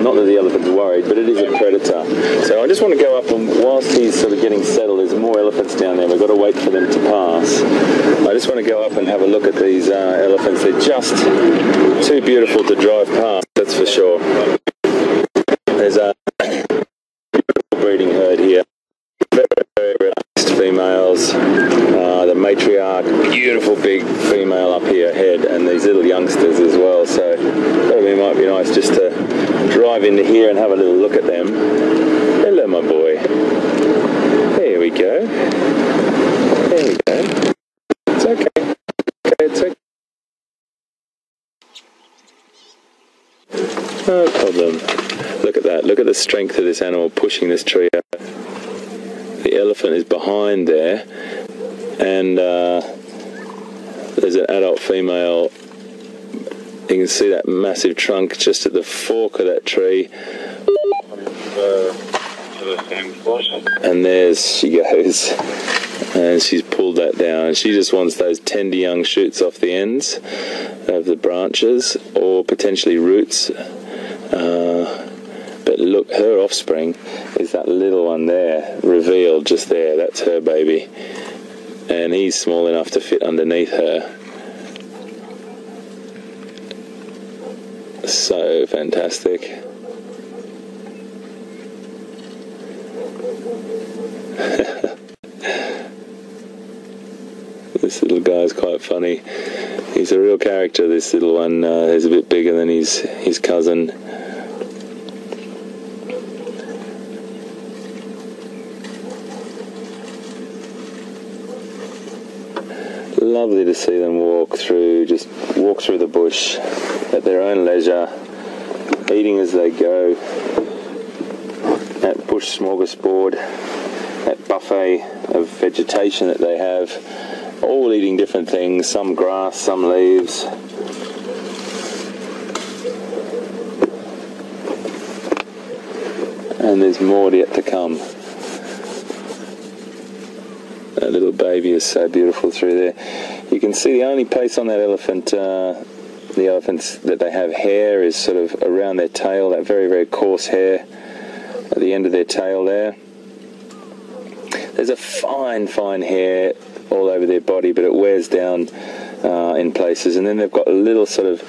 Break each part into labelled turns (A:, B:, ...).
A: Not that the elephant's worried, but it is a predator. So I just want to go up, and whilst he's sort of getting settled, there's more elephants down there. We've got to wait for them to pass. I just want to go up and have a look at these elephants. They're just too beautiful to drive past, that's for sure. There's a beautiful breeding herd here. Very, very relaxed females. The matriarch, beautiful big female up here ahead, and these little youngsters as well. So it might be nice just to drive into here and have a little look at them. Hello, my boy. There we go. There we go. It's okay. It's okay. No problem. Look at that. Look at the strength of this animal pushing this tree up. The elephant is behind there, and there's an adult female. You can see that massive trunk just at the fork of that tree. And there's she goes. And she's pulled that down. She just wants those tender young shoots off the ends of the branches, or potentially roots. But look, her offspring is that little one there, revealed just there. That's her baby. And he's small enough to fit underneath her. So fantastic. This little guy's quite funny. He's a real character, this little one. He's a bit bigger than his cousin. Lovely to see them walk through the bush at their own leisure, eating as they go. That bush smorgasbord, that buffet of vegetation that they have, all eating different things, some grass, some leaves. And there's more yet to come. That little baby is so beautiful through there. You can see the only place on that elephant, the elephants that they have hair, is sort of around their tail, that very, very coarse hair at the end of their tail there. There's a fine, fine hair all over their body, but it wears down in places. And then they've got a little sort of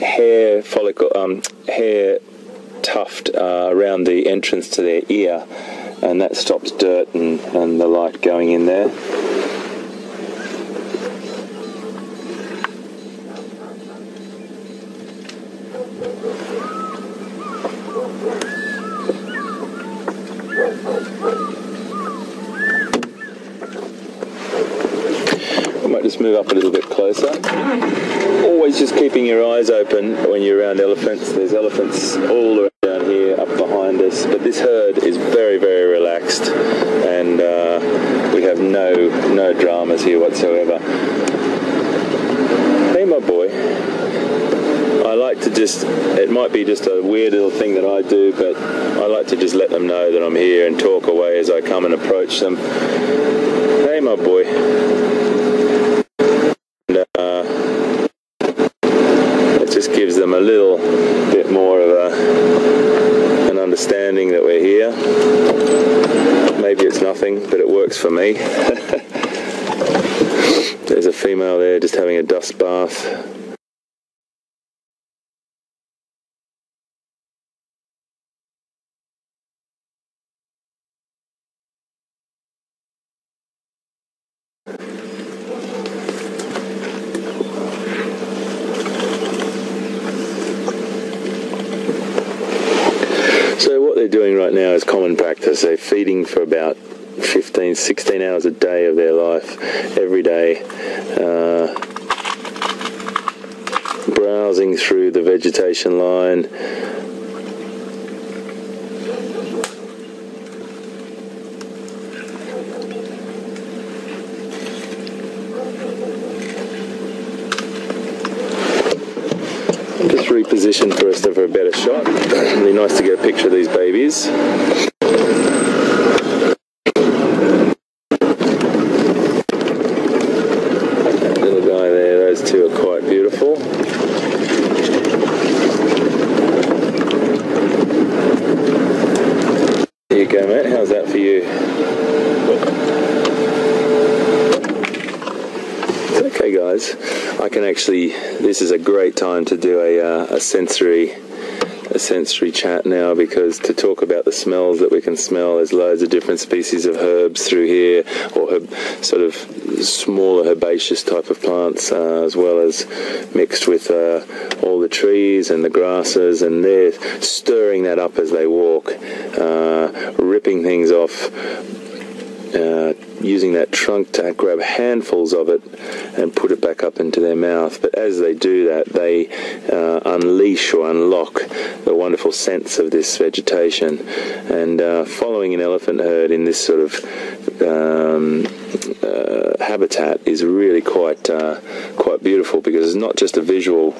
A: hair follicle, hair tuft around the entrance to their ear. And that stops dirt and the like going in there. I might just move up a little bit closer. Always just keeping your eyes open when you're around elephants. There's elephants all around down here, up behind us, but this herd is very, very relaxed, and we have no dramas here whatsoever. Hey, my boy. I like to just, it might be just a weird little thing that I do, but I like to just let them know that I'm here and talk away as I come and approach them. Hey, my boy. And it just gives them a little bit more of an understanding that we're here. Maybe it's nothing, but it works for me. There's a female there just having a dust bath. So what they're doing right now is common practice. They're feeding for about 15, 16 hours a day of their life, every day, browsing through the vegetation line. Just reposition for us for a better shot. Really nice to get a picture of these babies. That little guy there, those two are quite beautiful. There you go, mate. How's that for you? Okay, guys. I can actually. This is a great time to do a sensory chat now, because to talk about the smells that we can smell, there's loads of different species of herbs through here, or sort of smaller herbaceous type of plants, as well as mixed with all the trees and the grasses, and they're stirring that up as they walk, ripping things off, using that trunk to grab handfuls of it and put it back up into their mouth. But as they do that, they unleash or unlock the wonderful scents of this vegetation. And following an elephant herd in this sort of habitat is really quite beautiful, because it's not just a visual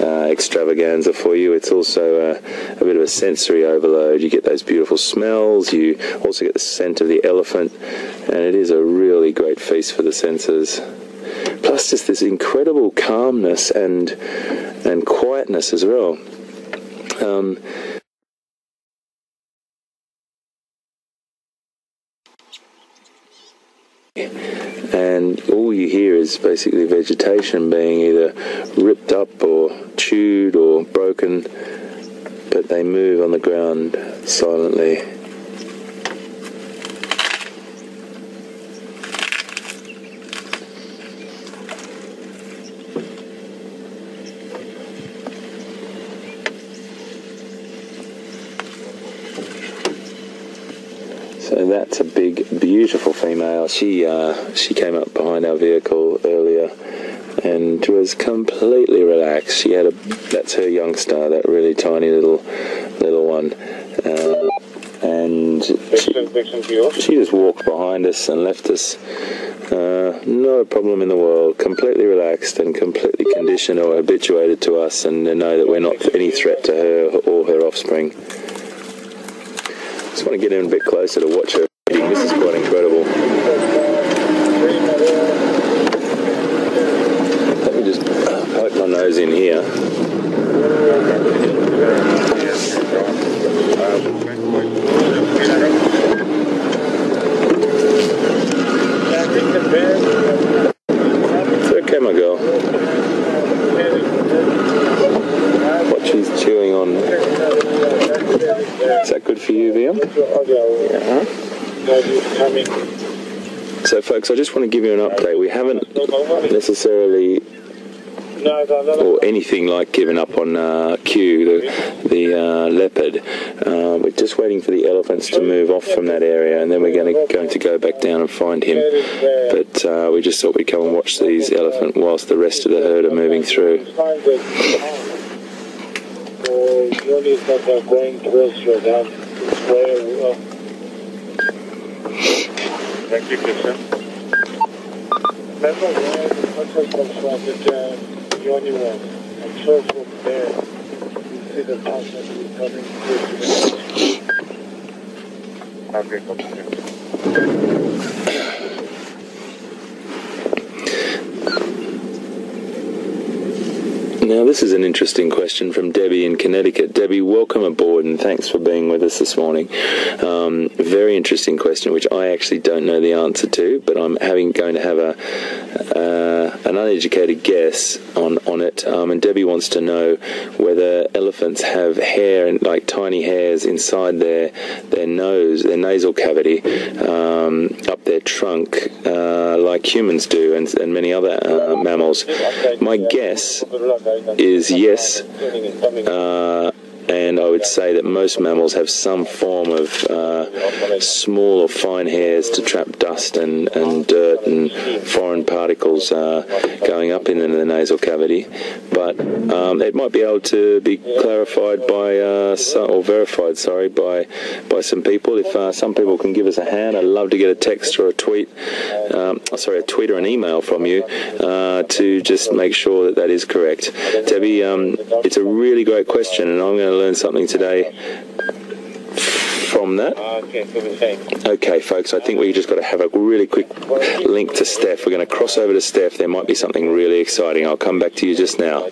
A: extravaganza for you, it's also a bit of a sensory overload. You get those beautiful smells, you also get the scent of the elephant, and it is a really great feast for the senses. Plus just this incredible calmness and quietness as well. And all you hear is basically vegetation being either ripped up or chewed or broken, but they move on the ground silently. So that's a big, beautiful female. She came up behind our vehicle earlier and was completely relaxed. She had that's her youngster, that really tiny little one, and she just walked behind us and left us. Not a problem in the world. Completely relaxed and completely conditioned or habituated to us, and know that we're not any threat to her or her offspring. Just want to get in a bit closer to watch her eating. This is quite incredible. Let me just poke my nose in here. It's okay, my girl. What she's chewing on. Is that good for you, Liam? Yeah. So, folks, I just want to give you an update. We haven't necessarily, or anything like, given up on Q, the leopard. We're just waiting for the elephants to move off from that area, and then we're going to go back down and find him. But we just thought we'd come and watch these elephants whilst the rest of the herd are moving through.
B: Units that are going towards your dam, thank you, Christian. Remember where the photo comes from, the only one. I'm sure from there you see the path that is coming through to the
A: Now, this is an interesting question from Debbie in Connecticut. Debbie, welcome aboard, and thanks for being with us this morning. Very interesting question, which I actually don't know the answer to, but I'm going to have an uneducated guess on it. And Debbie wants to know whether elephants have hair, and like tiny hairs inside their nose, their nasal cavity, up their trunk, like humans do, and many other mammals. My guess is yes, and I would say that most mammals have some form of small or fine hairs to trap dust and dirt and foreign particles going up into the nasal cavity. But it might be able to be clarified by or verified, by some people. If some people can give us a hand, I'd love to get a text or a tweet, a tweet or an email from you to just make sure that is correct. Debbie, it's a really great question, and I'm going to learn something today from that. Okay, folks, I think we just got to have a really quick link to Stef. We're going to cross over to Stef. There might be something really exciting. I'll come back to you just now.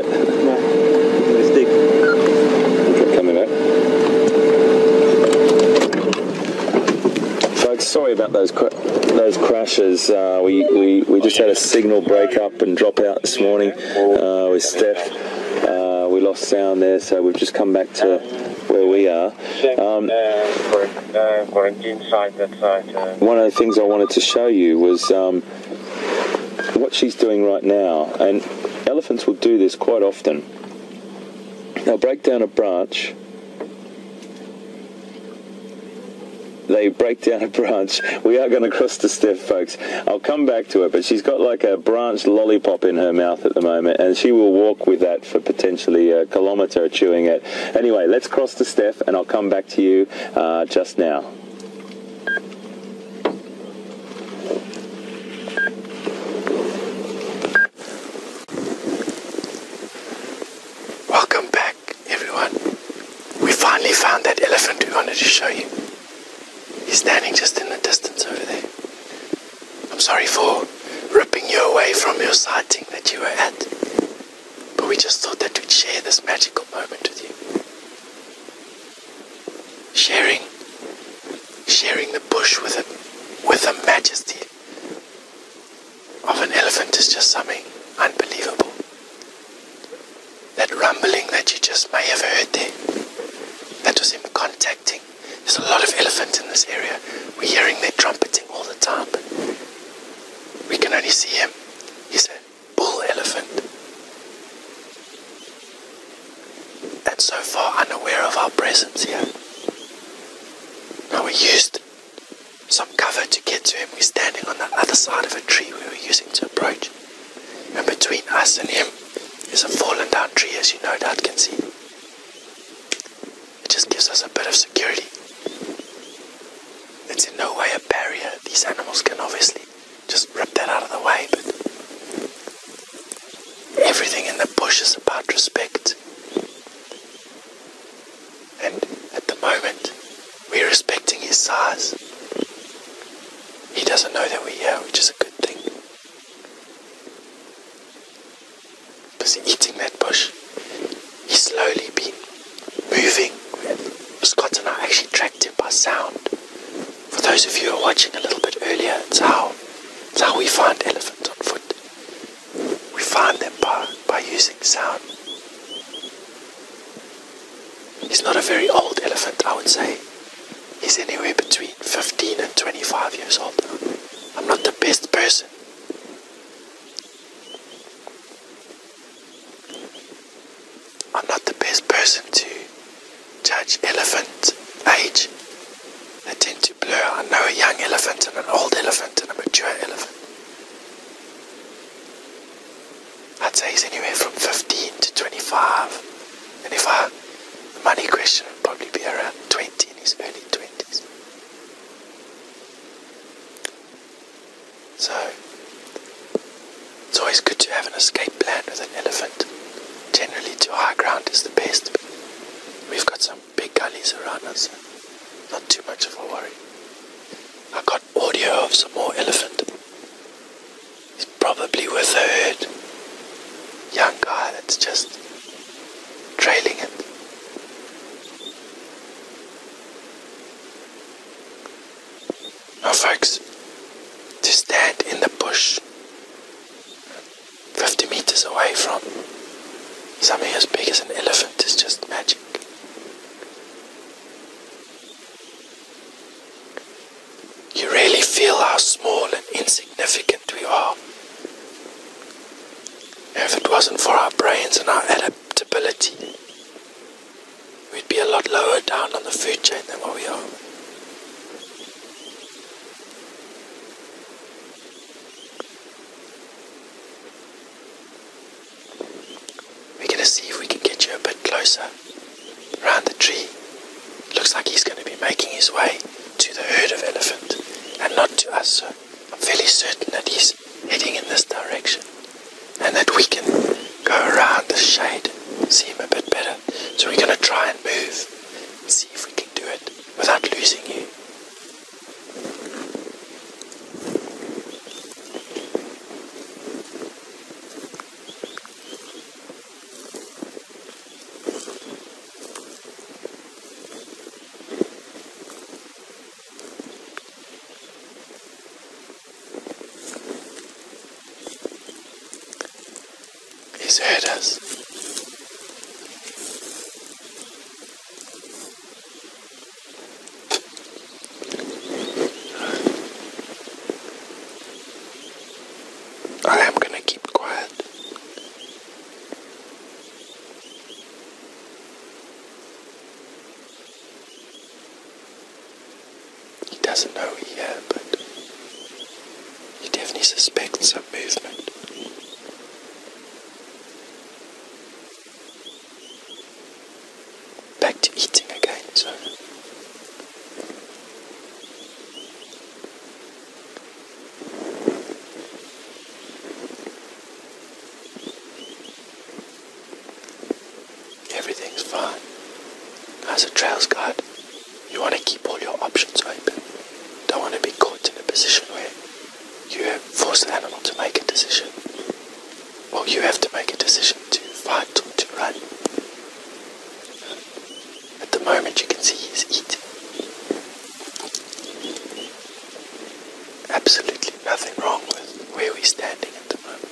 A: yet?
C: No, it's stick.
A: Okay, coming back. Folks, sorry about those crashes. We just had a signal break up and drop out this morning with Steph. We lost sound there, so we've just come back to where we are.
B: Quarantine side, that side.
A: One of the things I wanted to show you was what she's doing right now, and elephants will do this quite often. They'll break down a branch. They break down a branch. We are going to cross to Steph, folks. I'll come back to it, but she's got like a branch lollipop in her mouth at the moment, and she will walk with that for potentially a kilometre chewing it. Anyway, let's cross to Steph, and I'll come back to you just now.
D: Welcome back, everyone. We finally found that elephant we wanted to show you. He's standing just in the distance over there. I'm sorry for ripping you away from your sighting that you were at, but we just thought that we'd share this magical moment with you. Sharing the bush with the majesty of an elephant is just something unbelievable. That rumbling that you just may have heard there, that was him contacting. There's a lot of elephant in this area. We're hearing their trumpeting all the time, but we can only see him. He's a bull elephant. And so far unaware of our presence here. Now we used some cover to get to him. We're standing on the other side of a tree we were using to approach. And between us and him is a fallen down tree, as you no doubt can see. It just gives us a bit of security. It's in no way a barrier. These animals can obviously just rip that out of the way, but everything in the bush is about respect. And at the moment, we're respecting his size. He doesn't know that we're here, which is a good thing. Busy eating that bush. He's slowly been moving. Scott and I actually tracked him by sound. For those of you who are watching a little bit earlier, it's how we find elephants on foot. We find them by using sound. He's not a very old elephant, I would say. He's anywhere between 15 and 25 years old. I'm not the best person. I'm not the best person to judge elephant age. They tend to blur. I know a young elephant and an old elephant and a mature elephant. I'd say he's anywhere from 15 to 25. And the money question would probably be around 20 in his early 20s. So, it's always good to have an escape plan with an elephant. Generally, to high ground is the best. We've got some big gullies around us. Not too much of a worry. I got audio of some more elephant. He's probably with a herd. Young guy that's just trailing it. Now folks, to stand in the bush 50 meters away from something as big as an elephant is just magic. You really feel how small and insignificant we are. If it wasn't for our brains and our adaptability, we'd be a lot lower down on the food chain than what we are. We're going to see if we can get you a bit closer around the tree. Looks like he's going to be making his way to the herd of elephant and not to us, so I'm fairly certain that he's heading in this direction and that we can go around the shade and see him a bit better. So we're going to try and move and see if we can do it without losing you. He's heard us. I am going to keep quiet. He doesn't know we're here, but he definitely suspects some movement. Back to eating again, so everything's fine. As a trails guide, you want to keep all your options open. Don't want to be caught in a position where you force the animal to make a decision, or you have to make a decision to fight or to run. At the moment you can see he's eating. Absolutely nothing wrong with where we're standing at the moment.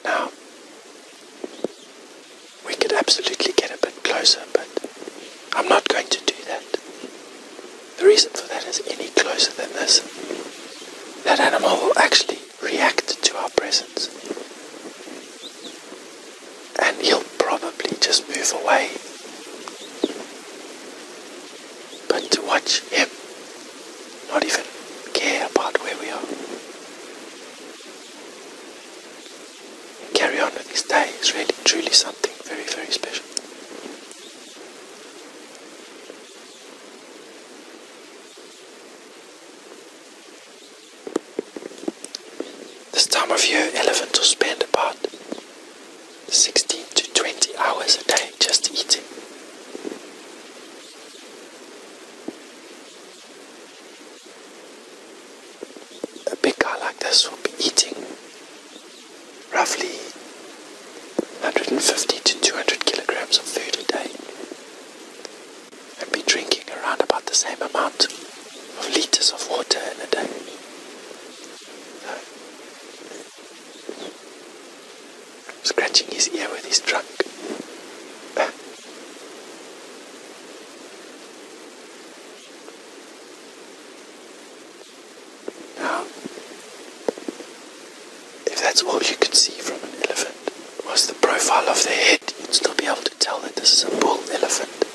D: Now, we could absolutely get a bit closer, but I'm not going to do that. The reason for that is any closer than this, that animal will actually react to our presence. And he'll probably just move away. But to watch him not even care about where we are, carry on with his day is really truly something very, very special. This time of year, elephants will spend about 16 to 20 hours a day just eating. A big guy like this will be eating roughly 150 to 200 kilograms of food a day and be drinking around about the same amount of liters of water in a day. Scratching his ear with his trunk. Now, if that's all you could see from an elephant was the profile of their head, you'd still be able to tell that this is a bull elephant,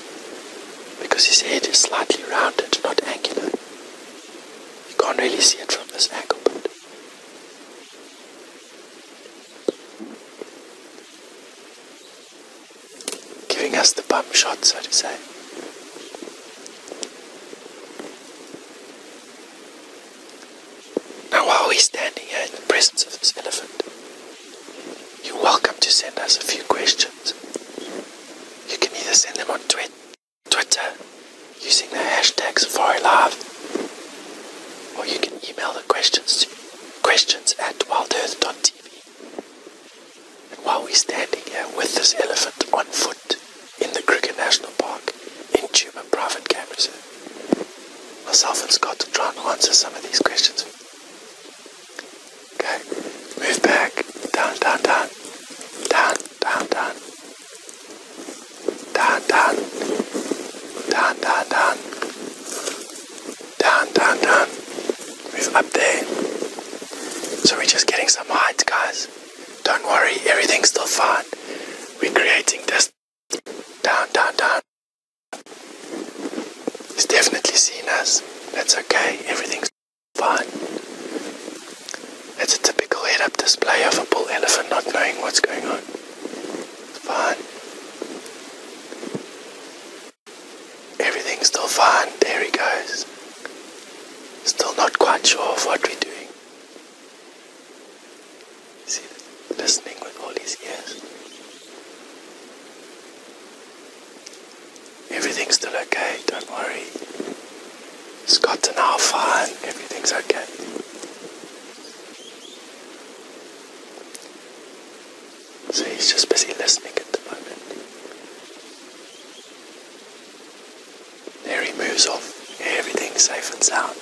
D: because his head is slightly rounded, not angular. You can't really see it from this angle, but giving us the bum shot, so to say. Now, while we're standing here in the presence of this elephant, you're welcome to send us a few questions. You can either send them on Twitter using the hashtag SafariLive, or you can email the questions to questions@wildearth.tv. And while we're standing here with this elephant on foot in the Kruger National Park in Tuba Private Game Reserve, myself and Scott will try and answer some of these questions. Okay, move back, down, down, down, down, down, down, down, down, down, down, down, down, down, down, move up there. So we're just getting some height, guys. Don't worry, everything's still fine. We're creating this. Down, down, down. He's definitely seen us. That's okay, everything's fine. It's a typical head-up display of a bull elephant not knowing what's going on. It's fine. Everything's still fine. There he goes. Still not quite sure of what we're doing. See, listening with all his ears. Everything's still okay, don't worry. Scott and I now fine. Everything's okay. So he's just busy listening at the moment. There he moves off. Everything's safe and sound.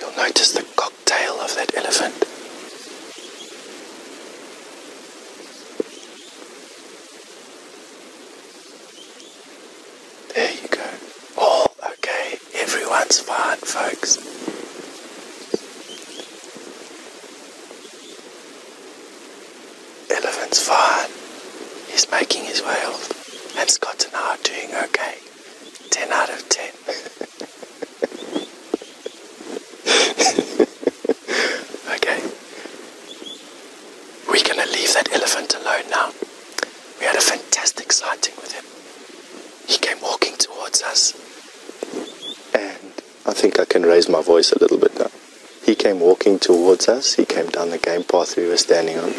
D: You'll notice the cocktail of that elephant. There you go. All okay. Everyone's fine, folks. Elephant's fine. He's making his way off. And Scott and I are doing okay. 10 out of 10. Okay. We're going to leave that elephant alone now. We had a fantastic sighting with him. He came walking towards us. And I think I can raise my voice a little bit now. He came walking towards us. He came down the game path we were standing on.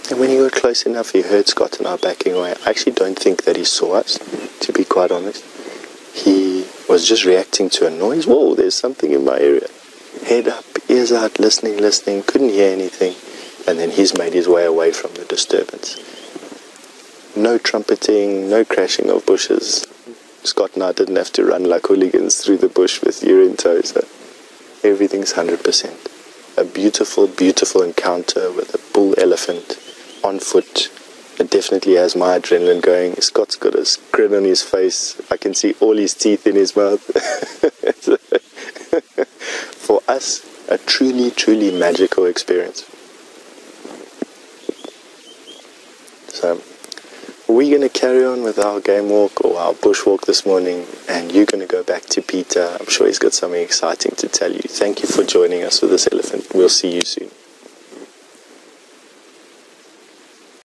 D: And when he got close enough, he heard Scott and I backing away. I actually don't think that he saw us, to be quite honest. He was just reacting to a noise. Whoa, there's something in my area. Head up, ears out, listening, couldn't hear anything. And then he's made his way away from the disturbance. No trumpeting, no crashing of bushes. Scott and I didn't have to run like hooligans through the bush with ear in tow, so everything's 100%. A beautiful, beautiful encounter with a bull elephant on foot. It definitely has my adrenaline going. Scott's got a grin on his face. I can see all his teeth in his mouth. For us, a truly, truly magical experience. So, we're going to carry on with our game walk or our bushwalk this morning, and you're going to go back to Peter. I'm sure he's got something exciting to tell you. Thank you for joining us with this elephant. We'll see you soon.